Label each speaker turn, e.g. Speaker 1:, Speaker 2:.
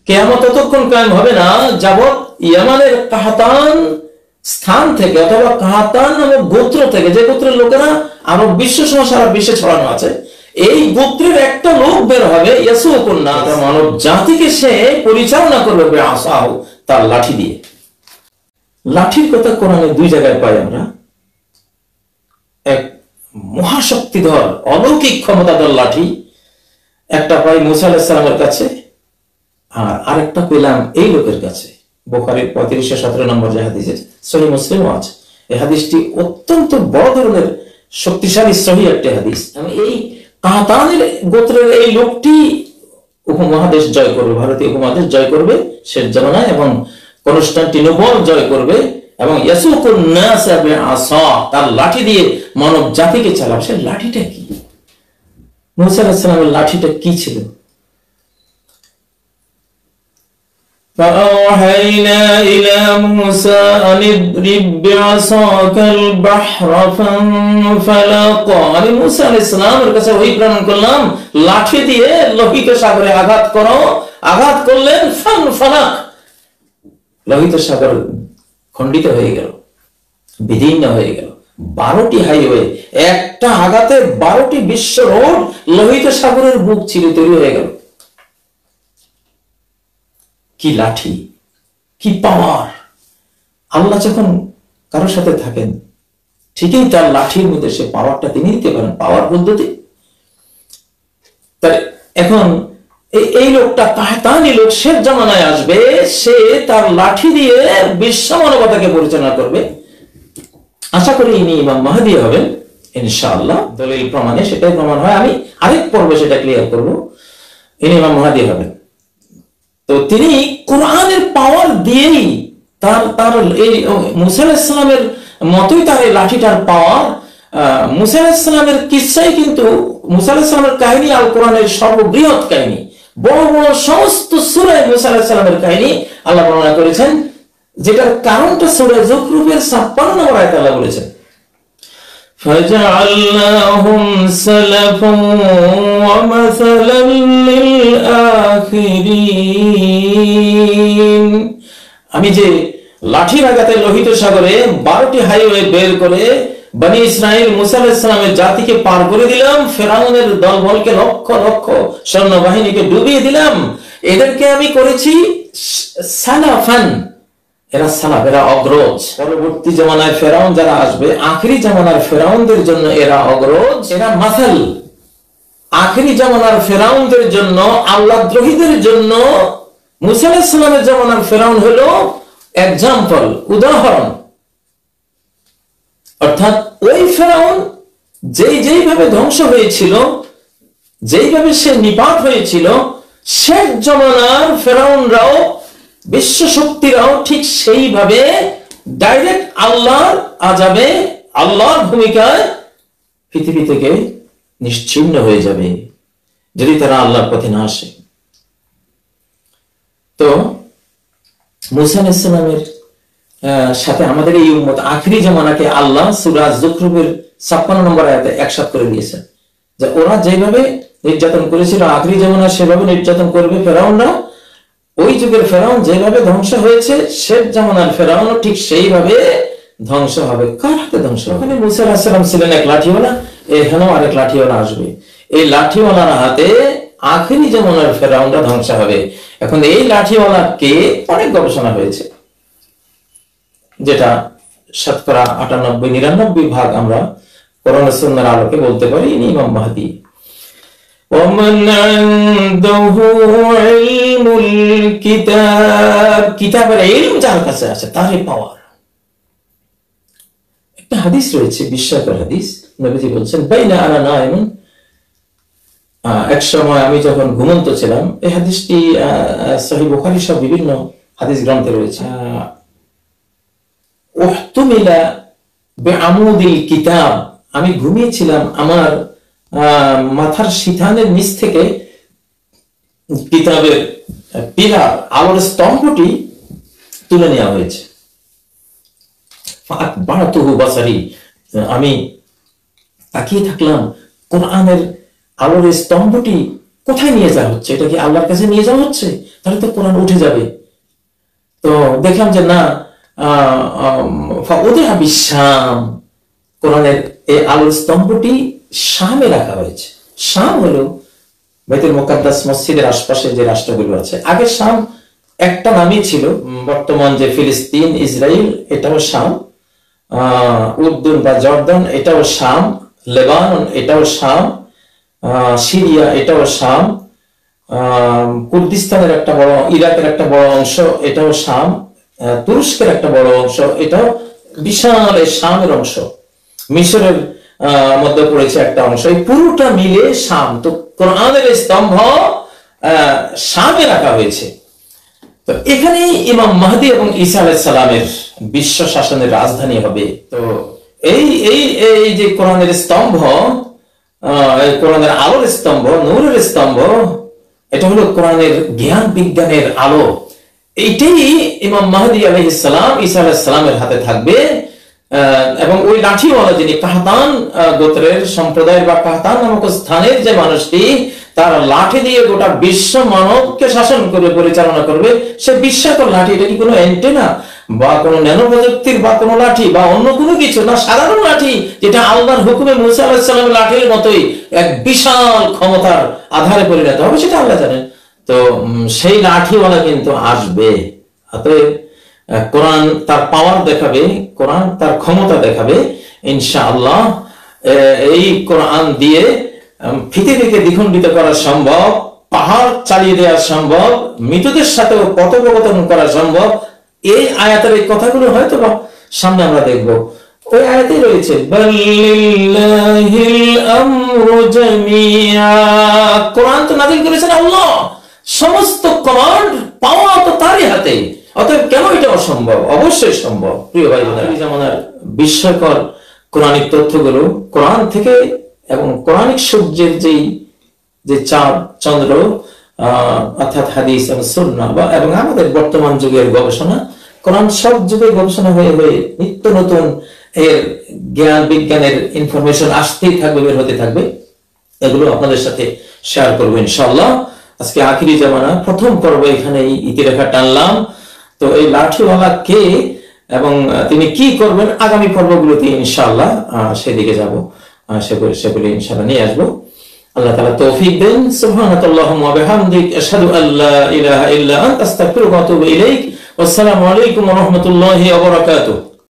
Speaker 1: কিয়ামত ততক্ষণ কায়েম হবে না যাবত ইয়ামানের কাহতান স্থান থেকে অথবা কাহতান নামক গোত্র থেকে, যে গোত্রের লোকেরা আরব বিশ্ব সহ সারা বিশ্বে ছড়ানো আছে, এই গোত্রের একটা লোক বের হবে ইয়াসুকুন নাস, মানব জাতিকে সে পরিচালনা করবে বিআসাহু, তার লাঠি দিয়ে। লাঠির কথা কোরআনে দুই জায়গায় পাই আমরা। এক মহাশক্তিধর অলৌকিক ক্ষমতাধর লাঠি একটা পাই মুসা আলাইহিস সালামের কাছে, আর আরেকটা পেলাম এই লোকের কাছে। বুখারীর 35-17 নম্বর যে হাদিস, সহিহ মুসলিমও আছে। এই হাদিসটি অত্যন্ত বড় ধরনের শক্তিশালী সহিহ একটি হাদিস। এই কাহতানের গোত্রের এই লোকটি উপমহাদেশ জয় করবে, ভারতীয় উপমহাদেশ জয় করবে শেষ জামানায়, এবং কনস্টান্টিনোপল জয় করবে, এবং ইয়াসুকুন নাস বিআসা, তার লাঠি দিয়ে মানব জাতিকে চালাবে। সে লাঠিটা কি? মুসা আলাইহিস সালামের লাঠিটা কি ছিল? فأوحينا إلى موسى أن اضرب بعصاك البحر فانفلق। আমি মুসা আলাইহিস সালামের কাছে ওহী প্রেরণ করলাম, লাঠি দিয়ে লোহিত সাগরে আঘাত করো। আঘাত করলেন, ফানফালাক, লোহিত সাগর খণ্ডিত হয়ে গেল, বিদীর্ণ হয়ে গেল। 12টি হাইওয়ে, একটা আঘাতে 12টি বিশ্ব রোড লোহিত সাগরের বুক চিরে তৈরি হয়ে গেল। কি লাঠি, কি পাওয়ার! আল্লাহ যখন কারোর সাথে থাকেন ঠিকই তার লাঠির মধ্যে সে পাওয়ারটা তিনি দিতে পারেন, পাওয়ার পদ্ধতি। তার এখন এই লোকটা কাহতানি লোক শেষ জামানায় আসবে, সে তার লাঠি দিয়ে বিশ্ব মানবতাকে পরিচালনা করবে। আশা করি ইনি ইমাম মাহদী হবেন ইনশাআল্লাহ। দলিল প্রমাণে সেটাই প্রমাণ হয়, আমি আরেক পর্বে সেটা ক্লিয়ার করব। ইনি ইমাম মাহদী হবেন। তো তিনি কোরআনের পাওয়ার দিয়েই তার এই মুসা আলাইহিস সালামের মতোই তার এই লাঠিটার পাওয়ার। মুসা আলাইহিস সালামের কিসসাই কিন্তু, মুসা আলাইহিস সালামের কাহিনী আল কোরআনের সর্ববৃহৎ কাহিনী। বড় বড় সমস্ত সূরায় মুসা আলাইহিস সালামের কাহিনী আল্লাহ বর্ণনা করেছেন, যেটার কারণটা সূরা যুখরুফের 56 নম্বর আয়াতে আল্লাহ বলেছেন, فَجَعَلْنَاهُمْ سَلَفًا وَمَثَلًا لِلْآخِرِينَ। আমি যে লাঠির আঘাতে লোহিত সাগরে 12টি হাইওয়ে বের করে বনি ইসরাইল মুসা আলাইহিস সালামের জাতিকে পার করে দিলাম, ফেরাউনের দলবলকে লক্ষ লক্ষ সৈন্যবাহিনীকে ডুবিয়ে দিলাম, এদেরকে আমি করেছি সালাফান, এরা সালাফ, এরা অগ্রজ। পরবর্তী জামানায় ফেরাউন যারা আসবে, আখেরি জামানার ফেরাউনদের জন্য এরা অগ্রজ, এরা মাসাল। আখেরি জামানার ফেরাউনদের জন্য, আল্লাহদ্রোহীদের জন্য মুসা আলাইহিস সালামের জামানার ফেরাউন হলো এক্সাম্পল, উদাহরণ। অর্থাৎ ওই ফেরাউন যেইভাবে ধ্বংস হয়েছিল, যেইভাবে সে নিপাত হয়েছিল, শেষ জামানার ফেরাউনরাও, বিশ্ব শক্তিরাও ঠিক সেইভাবে ডাইরেক্ট আল্লাহর আযাবে, আল্লাহর ভূমিকায় পৃথিবী থেকে নিশ্চিহ্ন হয়ে যাবে যদি তারা আল্লাহর পথে না আসে। তো মুসা আলাইহিস সালামের সাথে আমাদের এই উম্মত আখেরি জামানাকে আল্লাহ সূরা যুখরুফের 56 নম্বর আয়াতে একসাথ করে দিয়েছেন, যে ওরা যেভাবে নির্যাতন করেছিল আখেরি জামানা সেভাবে নির্যাতন করবে ফেরাউনরা। ওই যুগের ফেরাউন যেভাবে ধ্বংস হয়েছে, শেষ জামানার ফেরাউনও ঠিক সেইভাবে ধ্বংস হবে। কার হাতে ধ্বংস হবে? ওখানে মুসা আলাইহিস সালাম ছিলেন এক লাঠিওয়ালা, এখানেও আরেক লাঠিওয়ালা আসবে। এই লাঠিওয়ালার হাতে আখেরি জামানার ফেরাউনরা ধ্বংস হবে। এখন এই লাঠিওয়ালা কে? অনেক গবেষণা হয়েছে, যেটা শতকরা 98-99 ভাগ আমরা কোরআন ও সুন্নাহর আলোকে বলতে পারি ইনি ইমাম মাহদী। ومن عنده علم الكتاب, কিতাবের ইলম যার কাছে আছে তারই পাওয়ার। একটা হাদিস রয়েছে, বিস্ময়কর হাদিস। নবীজি বলছেন, বাইনা আনা নাইমুন, এক সময় আমি যখন ঘুমন্ত ছিলাম। এই হাদিসটি সহিহ বুখারী সহ বিভিন্ন হাদিস গ্রন্থে রয়েছে। উহতুমিলা বিআমুদিল কিতাব, আমি ঘুমিয়েছিলাম, আমার মাথার সিথানের নিচ থেকে কিতাবের পিলার, আলোর স্তম্ভটি তুলে নেওয়া হয়েছে। ফাতবারাতুহু বাসারি, আমি তাকিয়ে থাকলাম, কোরআনের আলোর স্তম্ভটি কোথায় নিয়ে যাওয়া হচ্ছে? এটা কি আল্লাহর কাছে নিয়ে যাওয়া হচ্ছে? তাহলে তো কোরআন উঠে যাবে। তো দেখলাম যে না, শাম, কোরআনের এই আলোর স্তম্ভটি শামে রাখা হয়েছে। শাম হলো বাইতুল মুকাদ্দাস মসজিদের আশপাশে যে রাষ্ট্রগুলো আছে। আগে শাম একটা নামই ছিল, বর্তমান যে ফিলিস্তিন, ইসরায়েল, এটাও শাম, উর্দুন বা জর্দান এটাও শাম, লেবানন এটাও শাম, সিরিয়া এটাও শাম, কুর্দিস্তানের একটা বড়, ইরাকের একটা বড় অংশ এটাও শাম, তুরস্কের একটা বড় অংশ এটাও বিশাল এই শামের অংশ, মিশরের মধ্যে পড়েছে একটা অংশ, এই পুরোটা মিলে শাম। তো কোরআনের স্তম্ভ শামে রাখা হয়েছে। তো এখানে ইমাম মাহদী এবং ঈসা আলাইহিস সালামের বিশ্ব শাসনের রাজধানী হবে। তো এই এই এই যে কোরআনের স্তম্ভ, কোরআনের আলোর স্তম্ভ, নূরের স্তম্ভ, এটা হলো কোরআনের জ্ঞান বিজ্ঞানের আলো। এইটাই ইমাম মাহদী আলাইহিস সালাম, ঈসা আলাইহিস সালামের হাতে থাকবে। এবং ওই লাঠিওয়ালা যিনি কাহতান গোত্রের সম্প্রদায়ের বা কাহতান নামক স্থানের যে মানুষটি, তার লাঠি দিয়ে গোটা বিশ্ব মানবকে শাসন করবে, পরিচালনা করবে। সে বিস্ময়কর লাঠি, এটা কি কোনো অ্যান্টেনা বা কোনো ন্যানো প্রযুক্তির বা কোনো লাঠি বা অন্য কোনো কিছু না, সাধারণ লাঠি, যেটা আল্লাহর হুকুমে মুসা আলাইহিস সালামের লাঠির মতোই এক বিশাল ক্ষমতার আধারে পরিণত হবে, সেটা আল্লাহ জানেন। তো সেই লাঠিওয়ালা কিন্তু আসবে। অতএব কোরআন তার পাওয়ার দেখাবে, কোরআন তার ক্ষমতা দেখাবে ইনশাআল্লাহ। এই কোরআন দিয়ে পৃথিবীকে দ্বিখণ্ডিত করা সম্ভব, পাহাড় চালিয়ে দেওয়া সম্ভব, মৃতদের সাথেও কথোপকথন করা সম্ভব। এই আয়াতের এই কথাগুলো হয়তো বা সামনে আমরা দেখব। ওই আয়াতেই রয়েছে বালিল্লাহিল আমরু জামিআ, কোরআন তো নাযিল করেছেন আল্লাহ, সমস্ত কমান্ড পাওয়া তো তারই হাতে। অতএব কেন এটা অসম্ভব? অবশ্যই সম্ভব। প্রিয় ভাই বোনেরা, জামানার বিস্ময়কর কোরআনিক তথ্যগুলো কোরআন থেকে এবং কোরআনিক সূর্যের যে চাঁদ চন্দ্র অর্থাৎ হাদিস এবং সুন্নাহ এবং আমাদের বর্তমান যুগের গবেষণা, কোরআন সব যুগের গবেষণা হয়ে হয়ে নিত্য নতুন এর জ্ঞান বিজ্ঞানের ইনফরমেশন আসতেই থাকবে, বের হতে থাকবে। এগুলো আপনাদের সাথে শেয়ার করবো ইনশাআল্লাহ। আজকে আখিরি জামানা প্রথম পর্ব এখানে ইতিরেখা টানলাম। তো এই লাঠিওয়ালা কে এবং তিনি কি করবেন আগামী পর্বগুলোতে ইনশাআল্লাহ সেদিকে যাব, সেগুলি ইনশাআল্লাহ নিয়ে আসবো। আল্লাহ তাআলা তৌফিক দেন। সুবহানাকাল্লাহুম্মা ওয়া বিহামদিক, আশহাদু আল্লা ইলাহা ইল্লা আনতা, আস্তাগফিরুকা ওয়া আতুবু ইলাইক। ওয়াসসালামু আলাইকুম ওয়া রাহমাতুল্লাহি ওয়া বারাকাতুহু।